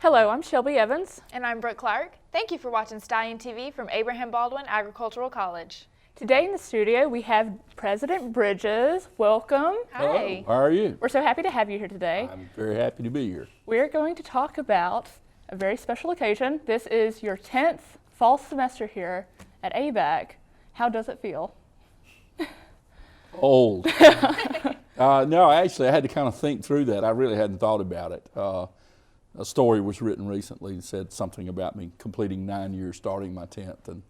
Hello, I'm Shelby Evans. And I'm Brooke Clark. Thank you for watching Stallion TV from Abraham Baldwin Agricultural College. Today in the studio we have President Bridges. Welcome. Hello. Hi. How are you? We're so happy to have you here today. I'm very happy to be here. We're going to talk about a very special occasion. This is your 10th fall semester here at ABAC. How does it feel? Old. No, actually I had to kind of think through that. I really hadn't thought about it. A story was written recently that said something about me completing 9 years starting my 10th, and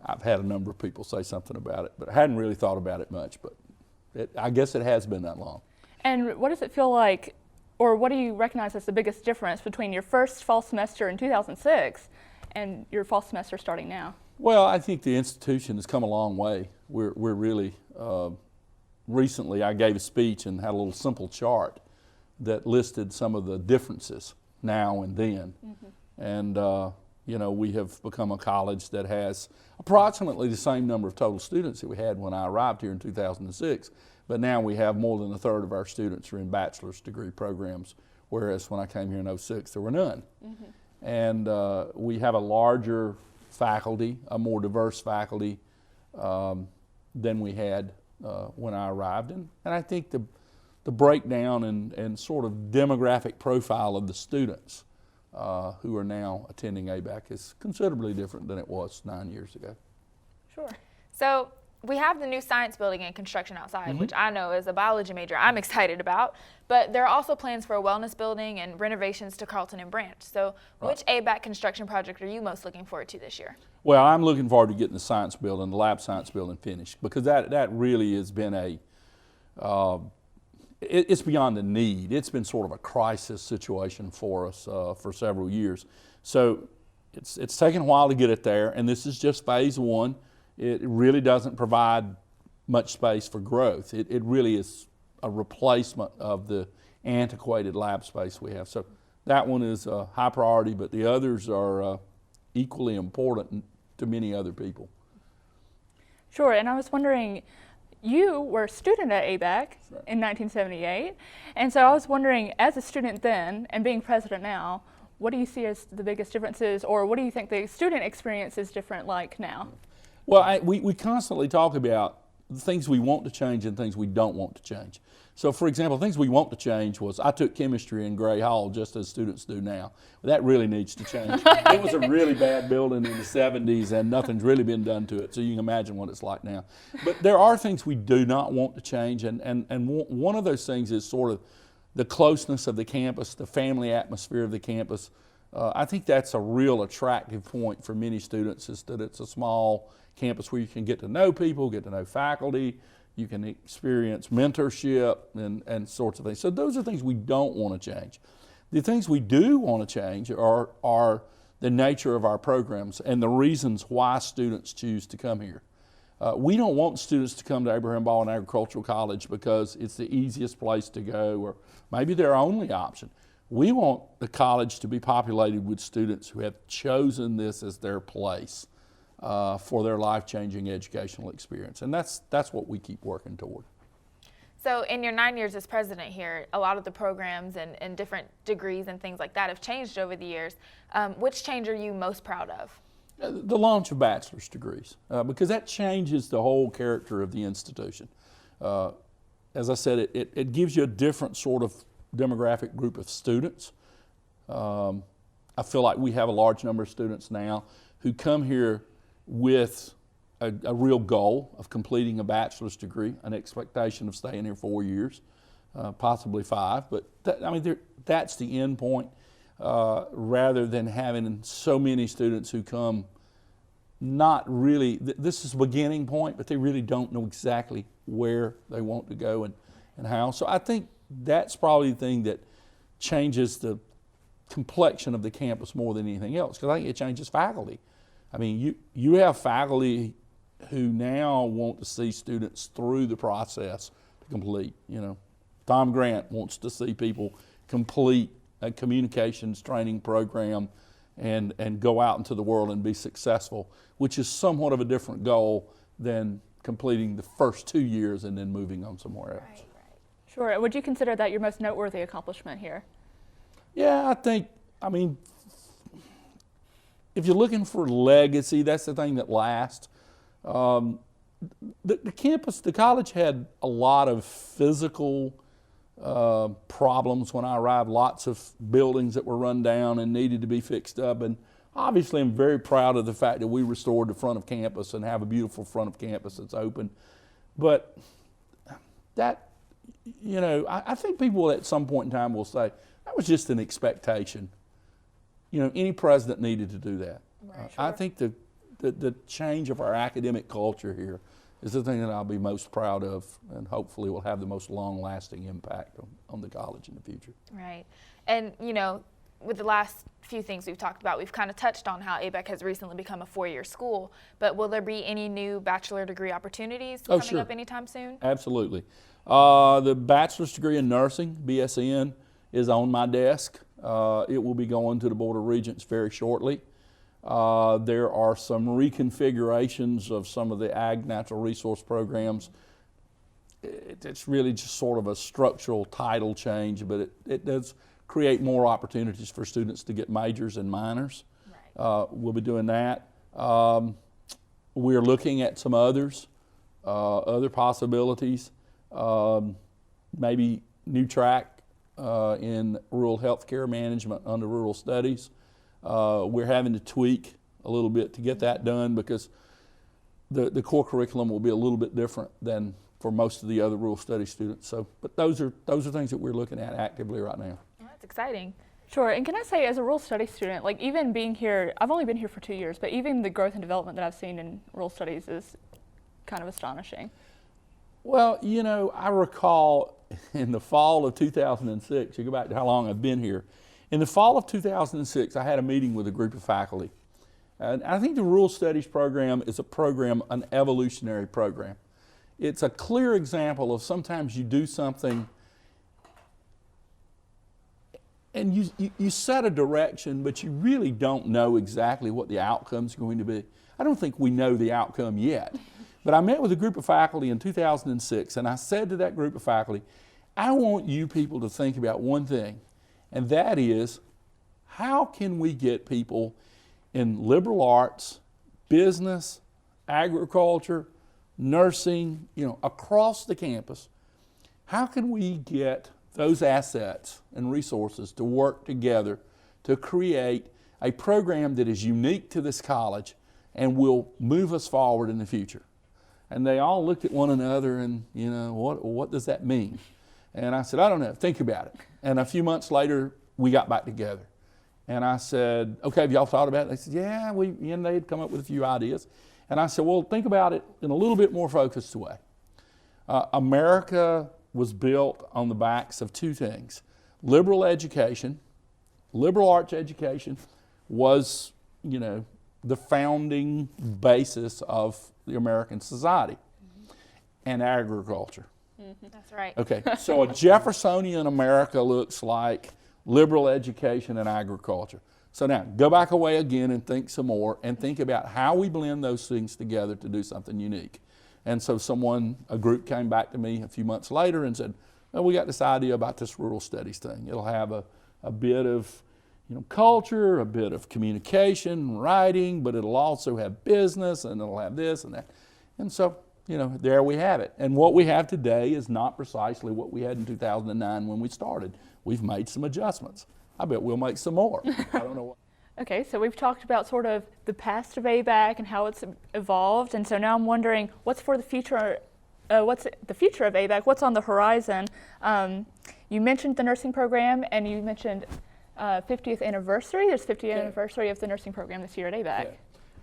I've had a number of people say something about it, but I hadn't really thought about it much, but I guess it has been that long. And what does it feel like, or what do you recognize as the biggest difference between your first fall semester in 2006 and your fall semester starting now? Well, I think the institution has come a long way. We're really, recently I gave a speech and had a little simple chart that listed some of the differences now and then. Mm-hmm. And you know, we have become a college that has approximately the same number of total students that we had when I arrived here in 2006, but now we have more than a third of our students are in bachelor's degree programs, whereas when I came here in 2006 there were none. Mm-hmm. And we have a larger faculty, a more diverse faculty than we had when I arrived. And I think the breakdown and sort of demographic profile of the students who are now attending ABAC is considerably different than it was 9 years ago. Sure. So we have the new science building and construction outside, Mm-hmm. which I know as a biology major I'm excited about, but there are also plans for a wellness building and renovations to Carlton and Branch. So which ABAC construction project are you most looking forward to this year? Well, I'm looking forward to getting the science building, the lab science building finished, because that really has been it's beyond the need. It's been sort of a crisis situation for us for several years. So it's taken a while to get it there, and this is just phase one. It really doesn't provide much space for growth. It really is a replacement of the antiquated lab space we have. So that one is a high priority, but the others are equally important to many other people. Sure, and I was wondering, you were a student at ABAC in 1978, and so I was wondering, as a student then and being president now, what do you see as the biggest differences, or what do you think the student experience is different like now? Well, we constantly talk about the things we want to change and things we don't want to change. So, for example, things we want to change was I took chemistry in Gray Hall just as students do now. That really needs to change. It was a really bad building in the 70s and nothing's really been done to it, so you can imagine what it's like now. But there are things we do not want to change, and one of those things is sort of the closeness of the campus, the family atmosphere of the campus. I think that's a real attractive point for many students, is that it's a small campus where you can get to know people, get to know faculty, you can experience mentorship and sorts of things. So those are things we don't want to change. The things we do want to change are the nature of our programs and the reasons why students choose to come here. We don't want students to come to Abraham Baldwin Agricultural College because it's the easiest place to go or maybe their only option. We want the college to be populated with students who have chosen this as their place for their life-changing educational experience, and that's what we keep working toward. So in your 9 years as president here, a lot of the programs and different degrees and things like that have changed over the years. Which change are you most proud of? The launch of bachelor's degrees, because that changes the whole character of the institution. As I said, it gives you a different sort of demographic group of students. I feel like we have a large number of students now who come here with a real goal of completing a bachelor's degree, an expectation of staying here 4 years, possibly 5, but that's the end point, rather than having so many students who come not really, this is a beginning point, but they really don't know exactly where they want to go and how. So I think that's probably the thing that changes the complexion of the campus more than anything else, because I think it changes faculty. I mean, you have faculty who now want to see students through the process to complete. You know, Tom Grant wants to see people complete a communications training program and go out into the world and be successful, which is somewhat of a different goal than completing the first 2 years and then moving on somewhere else. Right. Sure. Would you consider that your most noteworthy accomplishment here? Yeah, I mean, if you're looking for legacy, that's the thing that lasts. The campus, the college had a lot of physical problems when I arrived, lots of buildings that were run down and needed to be fixed up. And obviously, I'm very proud of the fact that we restored the front of campus and have a beautiful front of campus that's open. But that, you know, I think people at some point in time will say, that was just an expectation. You know, any president needed to do that. Right, I sure. think the change of our academic culture here is the thing that I'll be most proud of, and hopefully will have the most long-lasting impact on the college in the future. Right. And, you know, with the last few things we've talked about, we've kind of touched on how ABAC has recently become a 4-year school, but will there be any new bachelor degree opportunities coming up anytime soon? Absolutely. The bachelor's degree in nursing, BSN, is on my desk. It will be going to the Board of Regents very shortly. There are some reconfigurations of some of the ag natural resource programs. It's really just sort of a structural title change, but it does create more opportunities for students to get majors and minors. Right. We'll be doing that. We're looking at some others, other possibilities, maybe new track in rural healthcare management under rural studies. We're having to tweak a little bit to get that done because the core curriculum will be a little bit different than for most of the other rural studies students. So, but those are things that we're looking at actively right now. Well, that's exciting. Sure, and can I say, as a rural studies student, like even being here, I've only been here for 2 years, but even the growth and development that I've seen in rural studies is kind of astonishing. Well, you know, I recall in the fall of 2006, you go back to how long I've been here, in the fall of 2006, I had a meeting with a group of faculty. And I think the Rural Studies program is an evolutionary program. It's a clear example of sometimes you do something and you set a direction, but you really don't know exactly what the outcome's going to be. I don't think we know the outcome yet. But I met with a group of faculty in 2006, and I said to that group of faculty, I want you people to think about one thing, and that is, how can we get people in liberal arts, business, agriculture, nursing, you know, across the campus, how can we get those assets and resources to work together to create a program that is unique to this college and will move us forward in the future? And they all looked at one another and, you know, what does that mean? And I said, I don't know, think about it. And a few months later, we got back together. And I said, okay, have y'all thought about it? They said, yeah, and they'd come up with a few ideas. And I said, well, think about it in a little bit more focused way. America was built on the backs of two things. Liberal education, liberal arts education was, you know, the founding basis of the American society, and agriculture. That's right. Okay, so a Jeffersonian America looks like liberal education and agriculture. So now, go back away again and think some more and think about how we blend those things together to do something unique. And so a group came back to me a few months later and said, well, we got this idea about this rural studies thing. It'll have a bit of, you know, culture, a bit of communication, writing, but it'll also have business and it'll have this and that. And so, you know, there we have it. And what we have today is not precisely what we had in 2009 when we started. We've made some adjustments. I bet we'll make some more. I don't know what. Okay, so we've talked about sort of the past of ABAC and how it's evolved, and so now I'm wondering what's the future of ABAC? What's on the horizon? You mentioned the nursing program, and you mentioned 50th anniversary. There's 50th anniversary of the nursing program this year at ABAC. Yeah.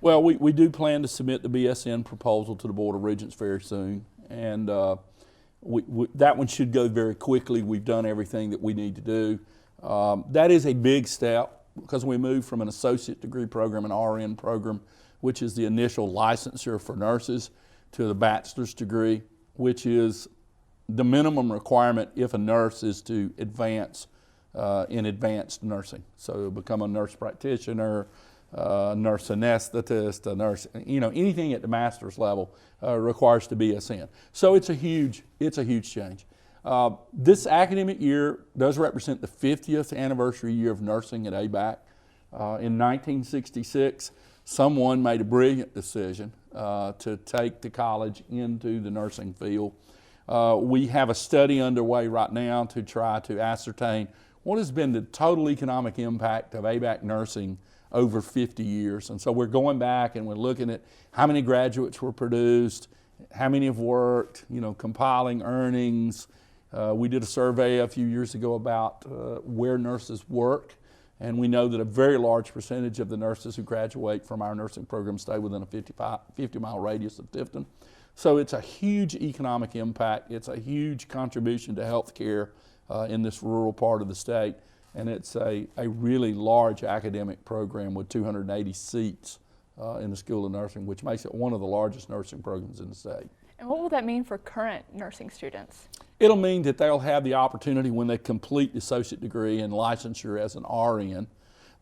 Well, we do plan to submit the BSN proposal to the Board of Regents very soon, and that one should go very quickly. We've done everything that we need to do. That is a big step because we moved from an associate degree program, an RN program, which is the initial licensure for nurses, to the bachelor's degree, which is the minimum requirement if a nurse is to advance in advanced nursing. So become a nurse practitioner, nurse anesthetist, a nurse, you know, anything at the master's level requires to be BSN. So it's a huge change. This academic year does represent the 50th anniversary year of nursing at ABAC. In 1966, someone made a brilliant decision to take the college into the nursing field. We have a study underway right now to try to ascertain what has been the total economic impact of ABAC nursing over 50 years. And so we're going back and we're looking at how many graduates were produced, how many have worked, compiling earnings. We did a survey a few years ago about where nurses work, and we know that a very large percentage of the nurses who graduate from our nursing program stay within a 50-mile radius of Tifton. So it's a huge economic impact. It's a huge contribution to health care in this rural part of the state, and it's a really large academic program with 280 seats in the School of Nursing, which makes it one of the largest nursing programs in the state. And what will that mean for current nursing students? It'll mean that they'll have the opportunity when they complete the associate degree and licensure as an RN,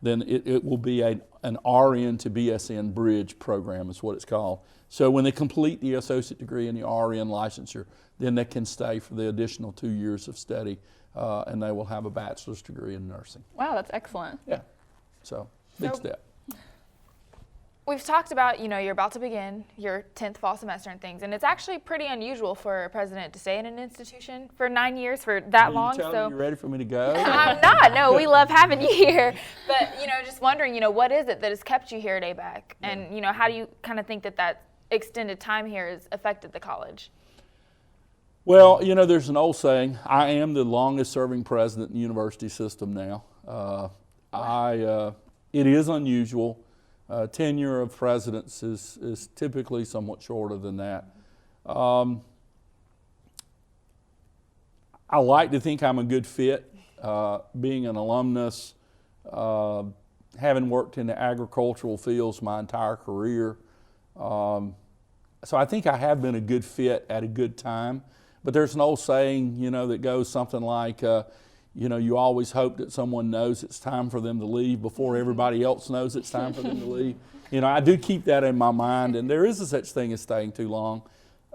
then it will be an RN to BSN bridge program is what it's called. So when they complete the associate degree and the RN licensure, then they can stay for the additional 2 years of study and they will have a bachelor's degree in nursing. Wow, that's excellent. Yeah, so big step. We've talked about, you're about to begin your 10th fall semester and things, and it's actually pretty unusual for a president to stay in an institution for 9 years, for that long. So you ready for me to go? I'm not. No, we love having you here. But, just wondering, what is it that has kept you here at ABAC? And, how do you kind of think that extended time here has affected the college? Well, there's an old saying, I am the longest serving president in the university system now. It is unusual. Tenure of presidents is typically somewhat shorter than that. I like to think I'm a good fit, being an alumnus, having worked in the agricultural fields my entire career. So I think I have been a good fit at a good time. But there's an old saying, that goes something like, you always hope that someone knows it's time for them to leave before everybody else knows it's time for them to leave. I do keep that in my mind, and there is a such thing as staying too long.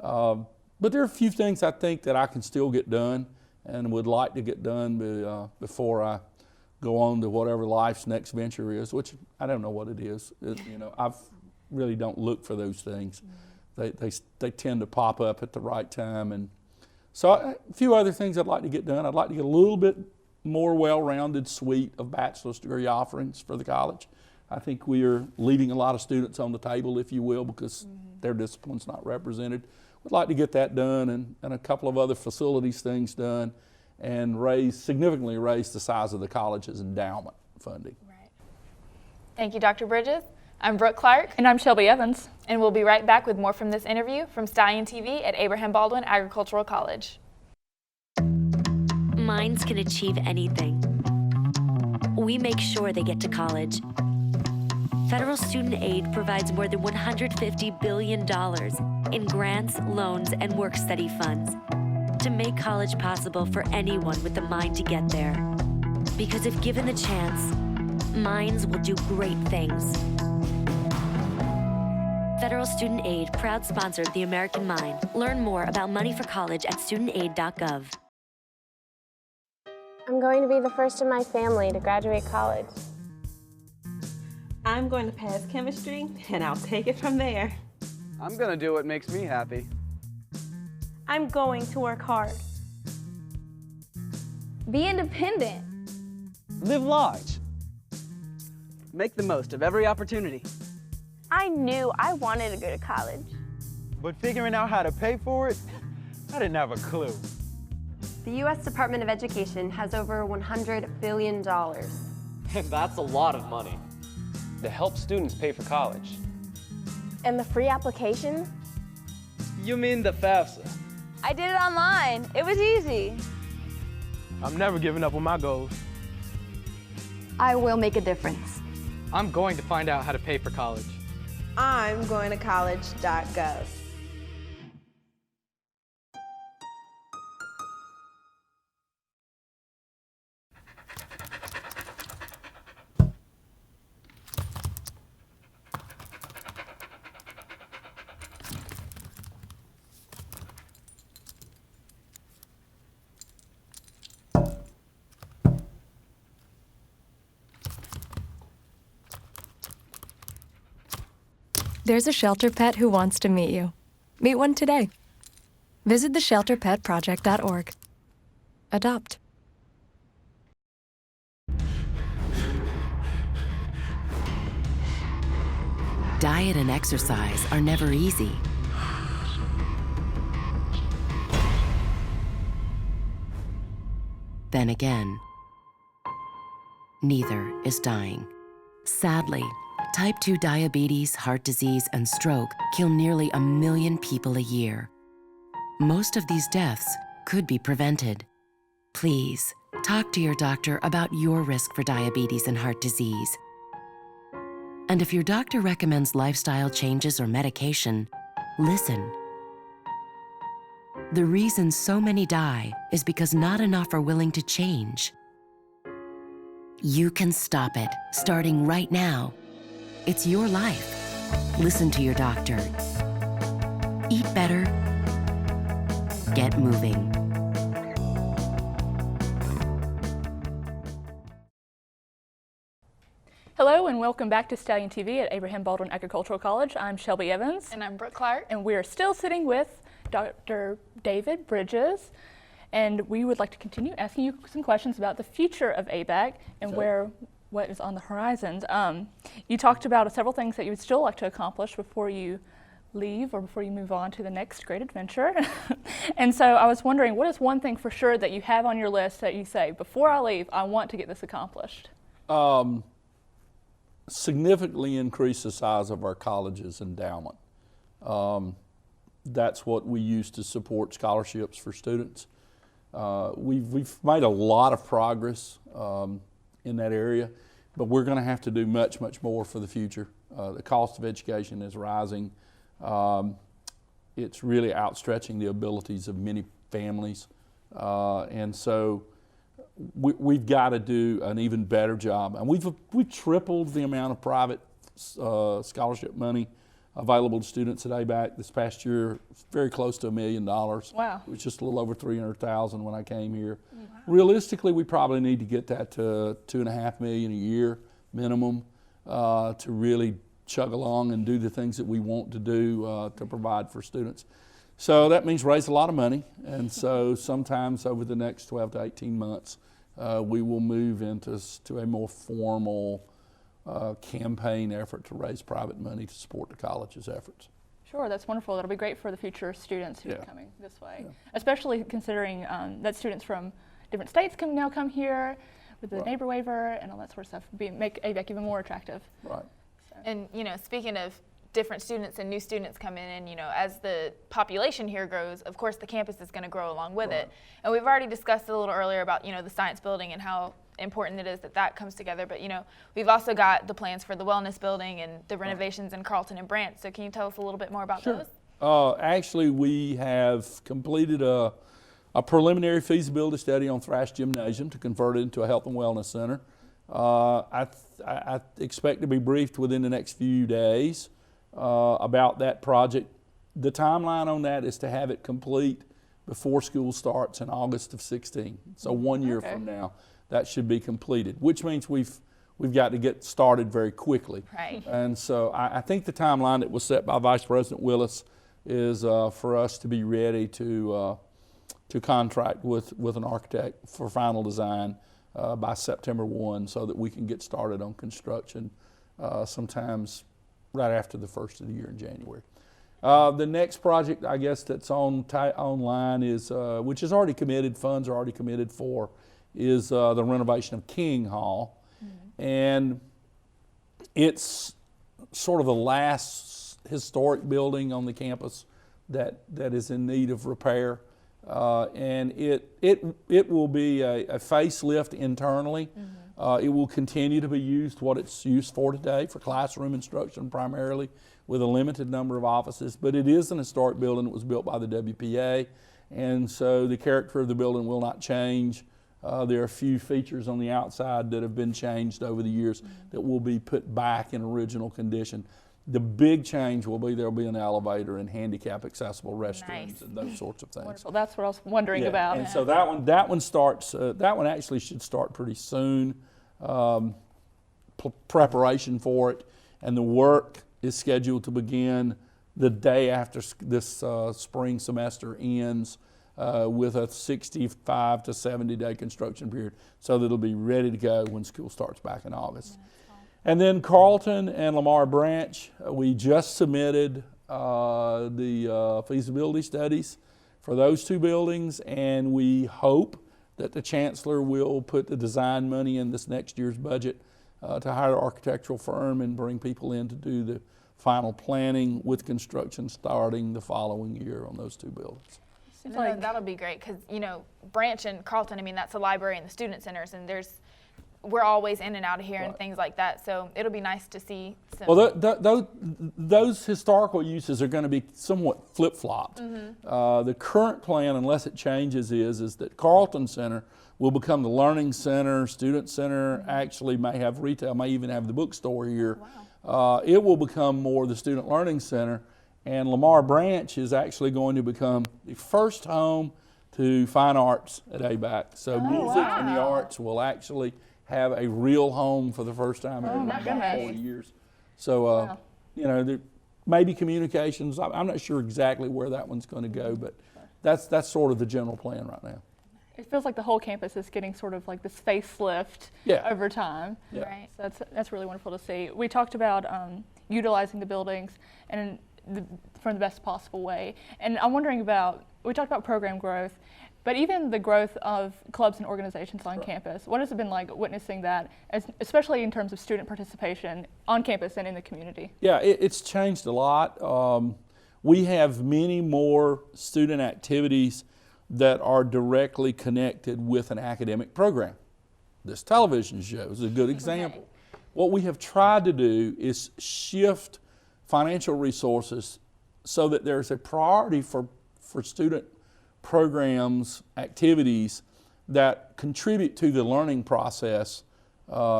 But there are a few things I think that I can still get done and would like to get done before I go on to whatever life's next venture is, which I don't know what it is. I really don't look for those things. They tend to pop up at the right time. And so a few other things I'd like to get done. I'd like to get a little bit more well-rounded suite of bachelor's degree offerings for the college. I think we are leaving a lot of students on the table, if you will, because their discipline's not represented. We'd like to get that done and a couple of other facilities things done and significantly raise the size of the college's endowment funding. Right. Thank you, Dr. Bridges. I'm Brooke Clark. And I'm Shelby Evans. And we'll be right back with more from this interview from Stallion TV at Abraham Baldwin Agricultural College. Minds can achieve anything. We make sure they get to college. Federal student aid provides more than $150 billion in grants, loans, and work-study funds to make college possible for anyone with the mind to get there. Because if given the chance, minds will do great things. Federal Student Aid, proud sponsor of the American Mind. Learn more about money for college at studentaid.gov. I'm going to be the first in my family to graduate college. I'm going to pass chemistry, and I'll take it from there. I'm going to do what makes me happy. I'm going to work hard. Be independent. Live large. Make the most of every opportunity. I knew I wanted to go to college. But figuring out how to pay for it, I didn't have a clue. The U.S. Department of Education has over $100 billion. That's a lot of money to help students pay for college. And the free application? You mean the FAFSA? I did it online. It was easy. I'm never giving up on my goals. I will make a difference. I'm going to find out how to pay for college. I'm going to college.gov. There's a shelter pet who wants to meet you. Meet one today. Visit theshelterpetproject.org. Adopt. Diet and exercise are never easy. Then again, neither is dying. Sadly, type 2 diabetes, heart disease, and stroke kill nearly 1 million people a year. Most of these deaths could be prevented. Please, talk to your doctor about your risk for diabetes and heart disease. And if your doctor recommends lifestyle changes or medication, listen. The reason so many die is because not enough are willing to change. You can stop it, starting right now. It's your life. Listen to your doctor. Eat better. Get moving. Hello and welcome back to Stallion TV at Abraham Baldwin Agricultural College. I'm Shelby Evans. And I'm Brooke Clark. And we are still sitting with Dr. David Bridges. And we would like to continue asking you some questions about the future of ABAC and what is on the horizons. You talked about several things that you would still like to accomplish before you leave or before you move on to the next great adventure. And so I was wondering, what is one thing for sure that you have on your list that you say, before I leave, I want to get this accomplished? Significantly increase the size of our college's endowment. That's what we use to support scholarships for students. We've made a lot of progress in that area, but we're going to have to do much, much more for the future. The cost of education is rising. It's really outstretching the abilities of many families, and so we've got to do an even better job. And we've tripled the amount of private scholarship money available to students at ABAC this past year, very close to $1 million. Wow. It was just a little over 300,000 when I came here. Wow. Realistically, we probably need to get that to $2.5 million a year minimum to really chug along and do the things that we want to do to provide for students. So that means raise a lot of money, and so sometimes over the next 12 to 18 months, we will move into a more formal campaign effort to raise private money to support the college's efforts. Sure, that's wonderful. That'll be great for the future students who are coming this way, especially considering that students from different states can now come here with the neighbor waiver and all that sort of stuff, make ABAC even more attractive. Right. So. And speaking of different students and new students come in, and as the population here grows, of course the campus is going to grow along with it. And we've already discussed a little earlier about the science building and how important it is that comes together, but we've also got the plans for the wellness building and the renovations in Carlton and Brant. So can you tell us a little bit more about those? Actually, we have completed a preliminary feasibility study on Thrash Gymnasium to convert it into a health and wellness center. I expect to be briefed within the next few days about that project. The timeline on that is to have it complete before school starts in August of 16. So 1 year from now, that should be completed, which means we've got to get started very quickly. Right. And so I think the timeline that was set by Vice President Willis is for us to be ready to contract with an architect for final design by September 1, so that we can get started on construction sometimes right after the first of the year in January. The next project, I guess, that's online is, which is already committed, funds are already committed for, is the renovation of King Hall. Mm-hmm. And it's sort of the last historic building on the campus that is in need of repair. And it will be a facelift internally. Mm-hmm. It will continue to be used what it's used for today, for classroom instruction primarily, with a limited number of offices. But it is an historic building that was built by the WPA, and so the character of the building will not change. There are a few features on the outside that have been changed over the years that will be put back in original condition. The big change will be there'll be an elevator and handicap accessible restrooms and those sorts of things. Wonderful. That's what I was wondering about. And so that one starts. That one actually should start pretty soon. Preparation for it, and the work is scheduled to begin the day after this spring semester ends, with a 65 to 70 day construction period, so that it'll be ready to go when school starts back in August. And then Carlton and Lamar Branch, we just submitted the feasibility studies for those two buildings, and we hope that the chancellor will put the design money in this next year's budget to hire an architectural firm and bring people in to do the final planning, with construction starting the following year on those two buildings. No, that'll be great, because Branch and Carlton, I mean, that's the library and the student centers, and we're always in and out of here and things like that, so it'll be nice to see some. Well, those historical uses are going to be somewhat flip-flopped. The current plan, unless it changes, is that Carlton Center will become the learning center, student center, actually may have retail, may even have the bookstore here. Wow. It will become more the student learning center, and Lamar Branch is actually going to become the first home to fine arts at ABAC. So music and the arts will actually have a real home for the first time in about 40 years. So, there may be communications. I'm not sure exactly where that one's going to go, but that's sort of the general plan right now. It feels like the whole campus is getting sort of like this facelift over time. Yeah. Right. So that's really wonderful to see. We talked about utilizing the buildings and from the best possible way. And I'm wondering we talked about program growth, but even the growth of clubs and organizations on campus. What has it been like witnessing that, especially in terms of student participation on campus and in the community? Yeah, it's changed a lot. We have many more student activities that are directly connected with an academic program. This television show is a good example. What we have tried to do is shift financial resources so that there's a priority for student programs, activities that contribute to the learning process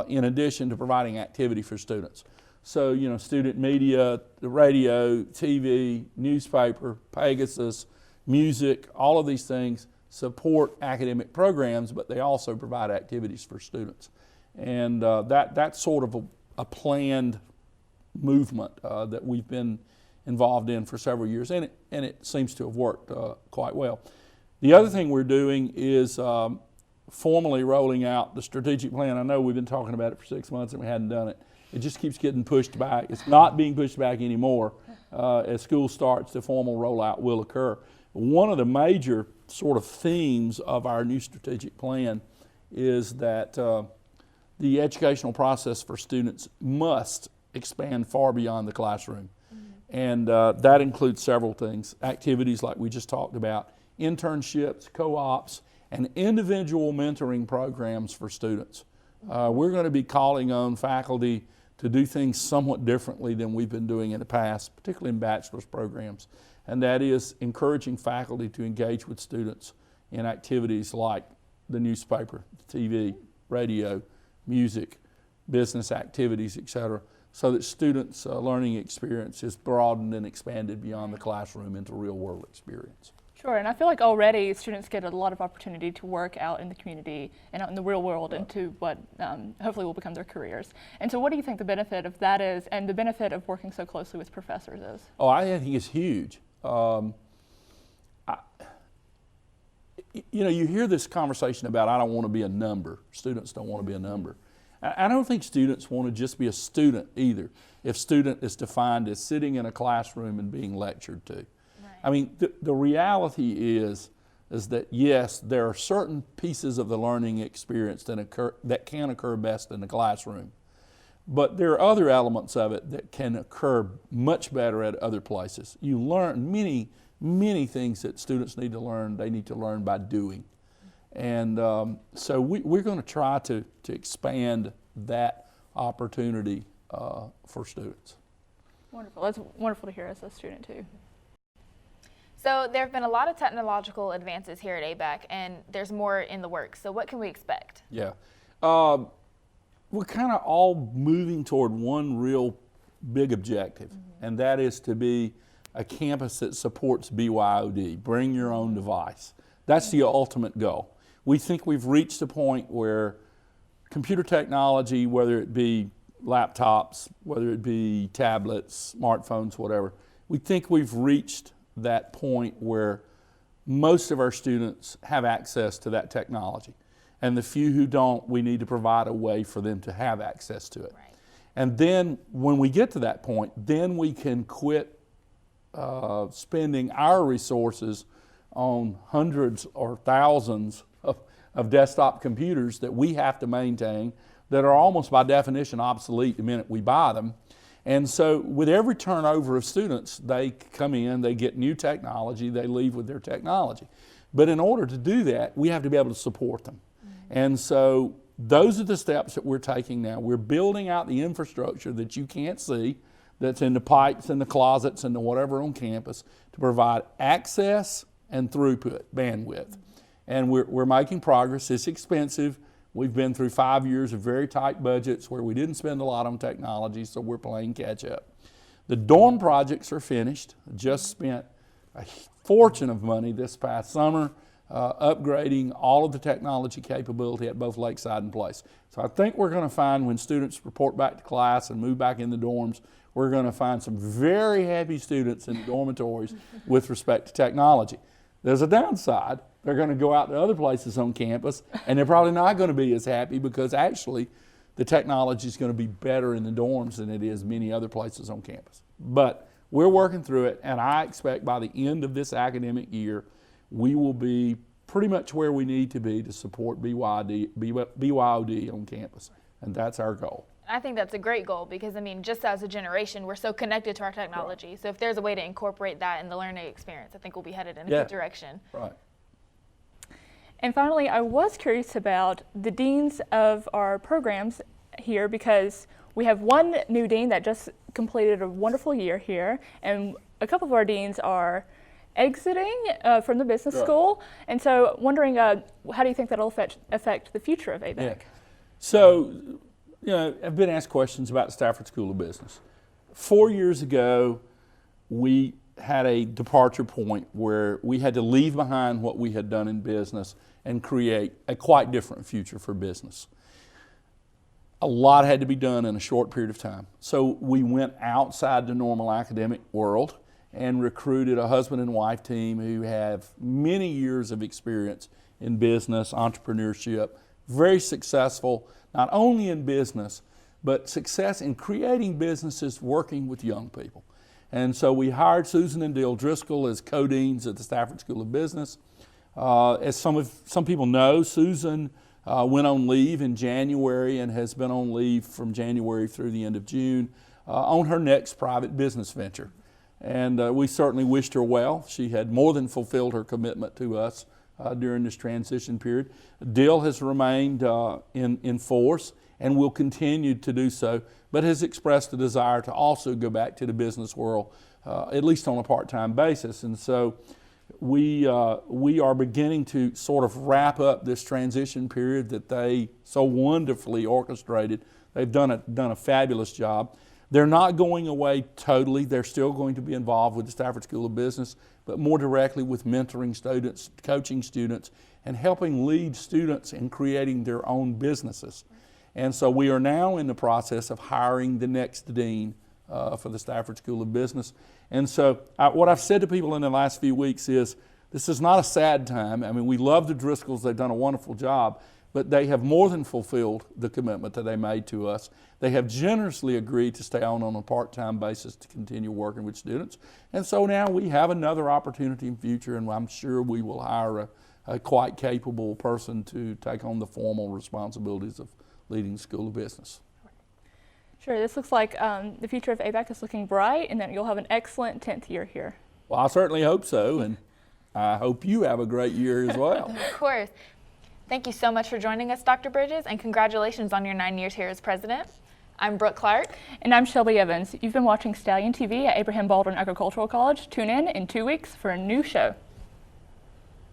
in addition to providing activity for students. So, student media, the radio, TV, newspaper, Pegasus, music, all of these things support academic programs, but they also provide activities for students. And that's sort of a planned movement that we've been involved in for several years, and it seems to have worked quite well. The other thing we're doing is formally rolling out the strategic plan. I know we've been talking about it for 6 months and we hadn't done it. It just keeps getting pushed back. It's not being pushed back anymore. As school starts, the formal rollout will occur. One of the major sort of themes of our new strategic plan is that the educational process for students must expand far beyond the classroom. And that includes several things. Activities like we just talked about, internships, co-ops, and individual mentoring programs for students. We're going to be calling on faculty to do things somewhat differently than we've been doing in the past, particularly in bachelor's programs. And that is encouraging faculty to engage with students in activities like the newspaper, TV, radio, music, business activities, etc., so that students' learning experience is broadened and expanded beyond the classroom into real-world experience. Sure, and I feel like already students get a lot of opportunity to work out in the community and out in the real world into what hopefully will become their careers. And so what do you think the benefit of that is, and the benefit of working so closely with professors is? Oh, I think it's huge. You hear this conversation about, I don't want to be a number. Students don't want to be a number. I don't think students want to just be a student either, if student is defined as sitting in a classroom and being lectured to. Right. I mean, the reality is that yes, there are certain pieces of the learning experience that can occur best in the classroom, but there are other elements of it that can occur much better at other places. You learn many things that students need to learn, they need to learn by doing. And so we're going to try to expand that opportunity for students. Wonderful. That's wonderful to hear as a student too. So there have been a lot of technological advances here at ABAC, and there's more in the works. So what can we expect? Yeah. We're kind of all moving toward one real big objective, and that is to be a campus that supports BYOD, bring your own device. That's the ultimate goal. We think we've reached a point where computer technology, whether it be laptops, whether it be tablets, smartphones, whatever. We think we've reached that point where most of our students have access to that technology. And the few who don't, we need to provide a way for them to have access to it. Right. And then when we get to that point, then we can quit spending our resources on hundreds or thousands of desktop computers that we have to maintain that are almost by definition obsolete the minute we buy them. And so with every turnover of students, they come in, they get new technology, they leave with their technology. But in order to do that, we have to be able to support them. And so those are the steps that we're taking now. We're building out the infrastructure that you can't see, that's in the pipes and the closets and the whatever on campus, to provide access and throughput, bandwidth. And we're making progress. It's expensive. We've been through 5 years of very tight budgets where we didn't spend a lot on technology, so we're playing catch up. The dorm projects are finished. Just spent a fortune of money this past summer upgrading all of the technology capability at both Lakeside and Place. So I think we're going to find when students report back to class and move back in the dorms, we're going to find some very happy students in the dormitories with respect to technology. There's a downside. They're going to go out to other places on campus, and they're probably not going to be as happy because actually the technology is going to be better in the dorms than it is many other places on campus. But we're working through it, and I expect by the end of this academic year, we will be pretty much where we need to be to support BYOD on campus, and that's our goal. I think that's a great goal because, I mean, just as a generation, we're so connected to our technology. Right. So if there's a way to incorporate that in the learning experience, I think we'll be headed in a good direction. Right. And finally, I was curious about the deans of our programs here because we have one new dean that just completed a wonderful year here, and a couple of our deans are exiting from the business school. And so wondering, how do you think that'll affect the future of ABAC? Yeah. So, you know, I've been asked questions about the Stafford School of Business. 4 years ago, we had a departure point where we had to leave behind what we had done in business and create a quite different future for business. A lot had to be done in a short period of time. So we went outside the normal academic world and recruited a husband and wife team who have many years of experience in business, entrepreneurship, very successful, not only in business, but success in creating businesses working with young people. And so we hired Susan and Dale Driscoll as co-deans at the Stafford School of Business. As some people know, Susan went on leave in January and has been on leave from January through the end of June on her next private business venture. And we certainly wished her well. She had more than fulfilled her commitment to us during this transition period. Dale has remained in force and will continue to do so, but has expressed a desire to also go back to the business world, at least on a part-time basis. And so we are beginning to sort of wrap up this transition period that they so wonderfully orchestrated. They've done a fabulous job. They're not going away totally. They're still going to be involved with the Stafford School of Business, but more directly with mentoring students, coaching students, and helping lead students in creating their own businesses. And so we are now in the process of hiring the next dean for the Stafford School of Business. And so what I've said to people in the last few weeks is, this is not a sad time. I mean, we love the Driscolls. They've done a wonderful job, but they have more than fulfilled the commitment that they made to us. They have generously agreed to stay on a part-time basis to continue working with students. And so now we have another opportunity in the future, and I'm sure we will hire a quite capable person to take on the formal responsibilities of leading the School of Business. Sure, this looks like the future of ABAC is looking bright and that you'll have an excellent 10th year here. Well, I certainly hope so, and I hope you have a great year as well. Of course. Thank you so much for joining us, Dr. Bridges, and congratulations on your 9 years here as president. I'm Brooke Clark. And I'm Shelby Evans. You've been watching Stallion TV at Abraham Baldwin Agricultural College. Tune in 2 weeks for a new show.